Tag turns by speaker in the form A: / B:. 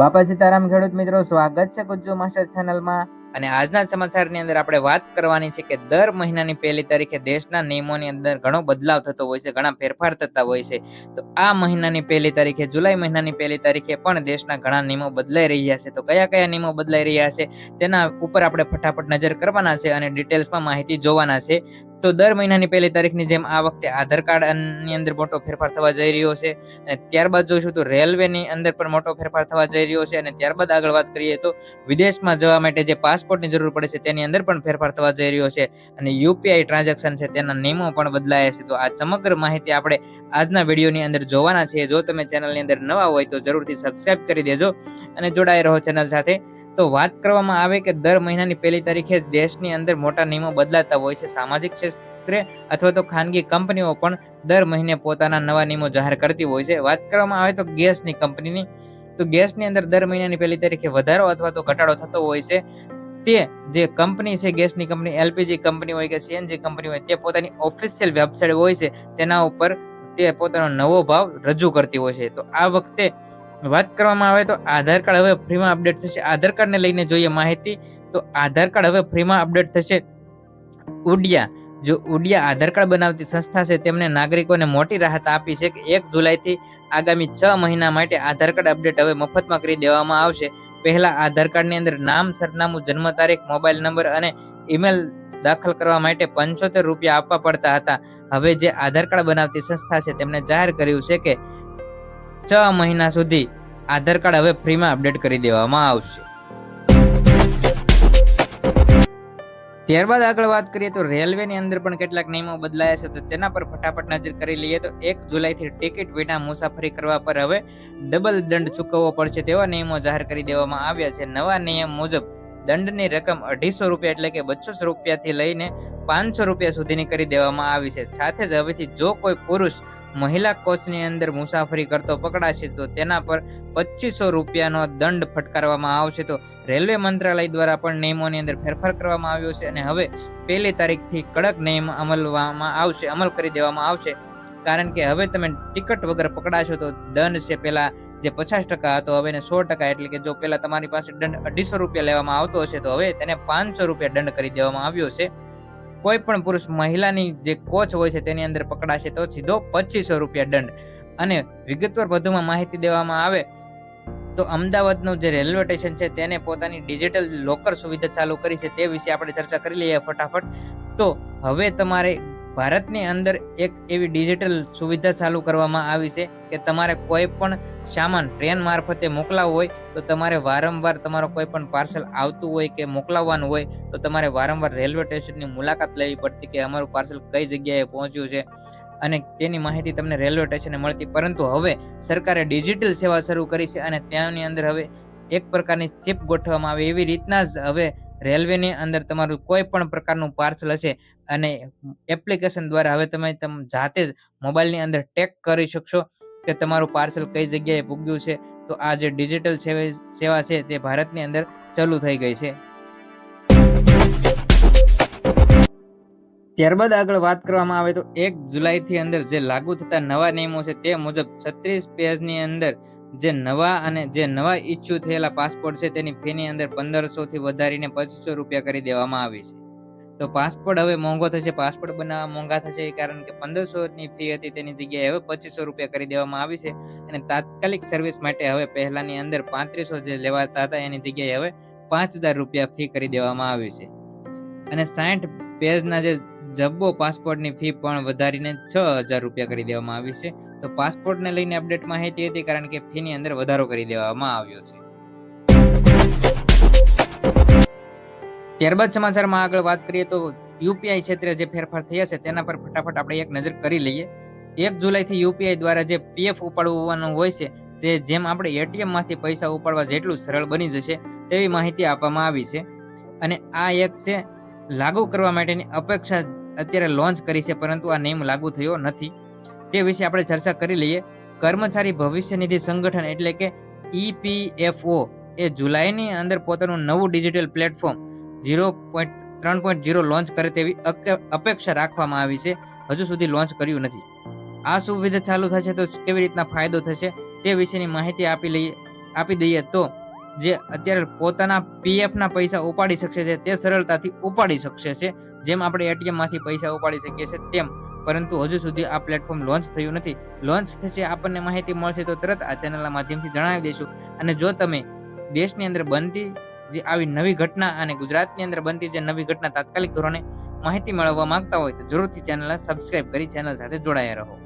A: બાપા સીતારામ ખેડૂત મિત્રો, સ્વાગત છે ગુજ્જુ માસ્ટર ચેનલમાં।
B: અને આજના સમાચારની અંદર આપણે વાત કરવાની છે કે દર મહિનાની પહેલી તારીખે દેશના નિયમોની અંદર ઘણો બદલાવ થતો હોય છે, ઘણા ફેરફાર થતા હોય છે। તો આ મહિનાની પહેલી તારીખે, જુલાઈ મહિનાની પહેલી તારીખે પણ દેશના ઘણા નિયમો બદલાઈ રહ્યા છે। તો કયા કયા નિયમો બદલાઈ રહ્યા છે તેના ઉપર આપણે ફટાફટ નજર કરવાના છે અને ડિટેલ્સમાં માહિતી જોવાના છે। તો દર મહિનાની પહેલી તારીખની જેમ આ વખતે આધાર કાર્ડ ની અંદર મોટો ફેરફાર થવા જઈ રહ્યો છે। અને ત્યારબાદ જોઈશું તો રેલવેની અંદર પણ મોટો ફેરફાર થવા જઈ રહ્યો છે। અને ત્યારબાદ આગળ વાત કરીએ તો વિદેશમાં જવા માટે જે પાસપોર્ટની જરૂર પડે છે તેની અંદર પણ ફેરફાર થવા જઈ રહ્યો છે। અને યુપીઆઈ ટ્રાન્ઝેક્શન છે તેના નિયમો પણ બદલાયા છે। તો આ સમગ્ર માહિતી આપણે આજના વિડીયોની અંદર જોવાના છે। જો તમે ચેનલની અંદર નવા હોય તો જરૂરથી સબસ્ક્રાઇબ કરી દેજો અને જોડાઈ રહો ચેનલ સાથે। તો વાત કરવામાં આવે કે દર મહિનાની પહેલી તારીખે દેશની અંદર મોટા નિયમો બદલાતા હોય છે। સામાજિક ક્ષેત્રે અથવા તો ખાનગી કંપનીઓ પણ દર મહિને પોતાના નવા નિયમો જાહેર કરતી હોય છે। વાત કરવામાં આવે તો ગેસની કંપનીની, તો ગેસની અંદર દર મહિનાની પહેલી તારીખે વધારો અથવા તો ઘટાડો થતો હોય છે। તે જે કંપની છે, ગેસની કંપની, એલપીજી કંપની હોય કે સીએનજી કંપની હોય, તે પોતાની ઓફિશિયલ વેબસાઇટ હોય છે તેના ઉપર તે પોતાનો નવો ભાવ રજૂ કરતી હોય છે। તો આ વખતે વાત કરવામાં આવે તો આધાર કાર્ડ હવે ફ્રીમાં અપડેટ થશે। આધાર કાર્ડને લઈને જોઈએ માહિતી, તો આધાર કાર્ડ હવે ફ્રીમાં અપડેટ થશે। ઉડિયા, જો ઉડિયા આધાર કાર્ડ બનાવતી સંસ્થા છે, તેમને નાગરિકોને મોટી રાહત આપી છે કે 1 જુલાઈથી આગામી 6 મહિના માટે આધાર કાર્ડ અપડેટ હવે મફતમાં કરી દેવામાં આવશે। પહેલા આધાર કાર્ડની અંદર નામ, સરનામું, જન્મ તારીખ, મોબાઈલ નંબર અને ઈમેલ દાખલ કરવા માટે 75 રૂપિયા આપવા પડતા હતા। હવે જે આધાર કાર્ડ બનાવતી સંસ્થા છે તેમણે જાહેર કર્યું છે કે 6 મહિના સુધી આધાર કાર્ડ હવે ફ્રીમાં અપડેટ કરી દેવામાં આવશે। ત્યારબાદ આગળ વાત કરીએ તો રેલવેની અંદર પણ કેટલાક નિયમો બદલાયા છે, તો તેના પર ફટાફટ નજર કરી લઈએ। તો 1 જુલાઈથી ટિકિટ વિના મુસાફરી કરવા પર હવે ડબલ દંડ ચૂકવવો પડશે તેવા નિયમો જાહેર કરી દેવામાં આવ્યા છે। નવા નિયમ મુજબ દંડની રકમ 250 રૂપિયા એટલે કે 200 રૂપિયાથી લઈને 500 રૂપિયા સુધીની કરી દેવામાં આવી છે। સાથે જ હવેથી જો કોઈ પુરુષ મહિલા કોચની અંદર મુસાફરી કરતો પકડાશે તો તેના પર 2500 રૂપિયાનો દંડ ફટકારવામાં આવશે। તો રેલવે મંત્રાલય દ્વારા પણ નિયમોની અંદર ફેરફાર કરવામાં આવ્યો છે અને હવે પહેલી તારીખથી કડક નિયમ અમલ કરી દેવામાં આવશે। કારણ કે હવે તમે ટિકિટ વગર પકડાશો તો દંડ છે પેલા જે 50% હતો હવે એને 100%, એટલે કે જો પેલા તમારી પાસે દંડ 250 રૂપિયા લેવામાં આવતો હશે તો હવે તેને 500 રૂપિયા દંડ કરી દેવામાં આવ્યો છે। કોઈ પણ પુરુષ મહિલાની જે કોચ હોય છે તેની અંદર પકડાશે તો સીધો 2500 રૂપિયા દંડ। અને વિગતવાર વધુમાં માહિતી દેવામાં આવે તો અમદાવાદનું જે રેલવે સ્ટેશન છે તેને પોતાની ડિજિટલ લોકર સુવિધા ચાલુ કરી છે, તે વિશે આપણે ચર્ચા કરી લઈએ ફટાફટ। તો હવે તમારે ભારતની અંદર એક એવી ડિજિટલ સુવિધા ચાલુ કરવામાં આવી છે કે તમારે કોઈ પણ સામાન ટ્રેન મારફતે મોકલાવવો હોય તો તમારે વારંવાર તમારો કોઈ પણ પાર્સલ આવતું હોય કે મોકલાવવાનું હોય તો તમારે વારંવાર રેલવે સ્ટેશનની મુલાકાત લેવી પડતી કે અમારું પાર્સલ કઈ જગ્યાએ પહોંચ્યું છે અને તેની માહિતી તમને રેલવે સ્ટેશને મળતી। પરંતુ હવે સરકારે ડિજિટલ સેવા શરૂ કરી છે અને ત્યાંની અંદર હવે એક પ્રકારની ચિપ ગોઠવવામાં આવે એવી રીતના જ હવે રેલવેની અંદર તમારું કોઈ પણ પ્રકારનું પાર્સલ હશે અને એપ્લિકેશન દ્વારા હવે તમે જાતે જ મોબાઈલની અંદર ટેગ કરી શકશો કે તમારું પાર્સલ કઈ જગ્યાએ પૂગ્યું છે। તો આ જે ડિજિટલ સેવા છે તે ભારતની અંદર ચાલુ થઈ ગઈ છે। ત્યારબાદ આગળ વાત કરવામાં આવે તો 1 જુલાઈથી અંદર જે લાગુ થતા નવા નિયમો છે તે મુજબ 36 પેજની અંદર જે નવા ઇસ્યુ થયેલા પાસપોર્ટ છે તેની ફીની અંદર 1500 થી વધારીને 2500 રૂપિયા કરી દેવામાં આવી છે। તો પાસપોર્ટ હવે મોંઘો થશે, પાસપોર્ટ બનાવવા મોંઘા થશે કારણ કે 1500 ની ફી હતી તેની જગ્યાએ હવે 2500 રૂપિયા કરી દેવામાં આવી છે। અને તાત્કાલિક સર્વિસ માટે હવે પહેલાની અંદર 3500 જે લેવાતા હતા એની જગ્યાએ હવે 5000 રૂપિયા ફી કરી દેવામાં આવી છે। અને 60 પેજના જે જબ્બો પાસપોર્ટની ફી પણ વધારીને 6000 રૂપિયા કરી દેવામાં આવી છે। તો પાસપોર્ટને લઈને અપડેટ માહિતી હતી કારણ કે ફીની અંદર વધારો કરી દેવામાં આવ્યો છે। ત્યારબાદ સમાચારમાં આગળ વાત કરીએ તો યુપીઆઈ ક્ષેત્રે જે ફેરફાર થયા છે તેના પર ફટાફટ આપણે એક નજર કરી લઈએ। 1 જુલાઈથી યુપીઆઈ દ્વારા જે પીએફ ઉપાડવાનું હોય છે તે જેમ આપણે એટીએમ માંથી પૈસા ઉપાડવા જેટલું સરળ બની જશે તેવી માહિતી આપવામાં આવી છે। અને આ એક છે લાગુ કરવા માટેની અપેક્ષા અત્યારે લોન્ચ કરી છે, પરંતુ આ નિયમ લાગુ થયો નથી, તે વિશે આપણે ચર્ચા કરી લઈએ। કર્મચારી ભવિષ્ય નિધિ સંગઠન એટલે કે ઈપીએફઓ એ જુલાઈની અંદર પોતાનું નવું ડિજિટલ પ્લેટફોર્મ 3.0 લોન્ચ કરે તેવી અપેક્ષા રાખવામાં આવી છે, હજુ સુધી લોન્ચ કર્યું નથી। આ સુવિધા ચાલુ થશે તો કેવી રીતના ફાયદો થશે તે વિશેની માહિતી આપી લઈએ। આપી દઈએ તો જે અત્યારે પોતાના પીએફ ના પૈસા ઉપાડી શકશે છે તે સરળતાથી ઉપાડી શકશે છે, જેમ આપણે એટીએમ માંથી પૈસા ઉપાડી શકીએ છીએ તેમ. પરંતુ હજુ સુધી આ પ્લેટફોર્મ લોન્ચ થયું નથી. લોન્ચ થશે, આપણને માહિતી મળશે તો તરત આ ચેનલના માધ્યમથી જણાવી દઈશું. અને જો તમે દેશની અંદર બનતી જે આવી નવી ઘટના અને ગુજરાતની અંદર બનતી જે નવી ઘટના તાત્કાલિક ધોરણે માહિતી મેળવવા માંગતા હોય તો જરૂરથી ચેનલને સબસ્ક્રાઇબ કરી ચેનલ સાથે જોડાયા રહો.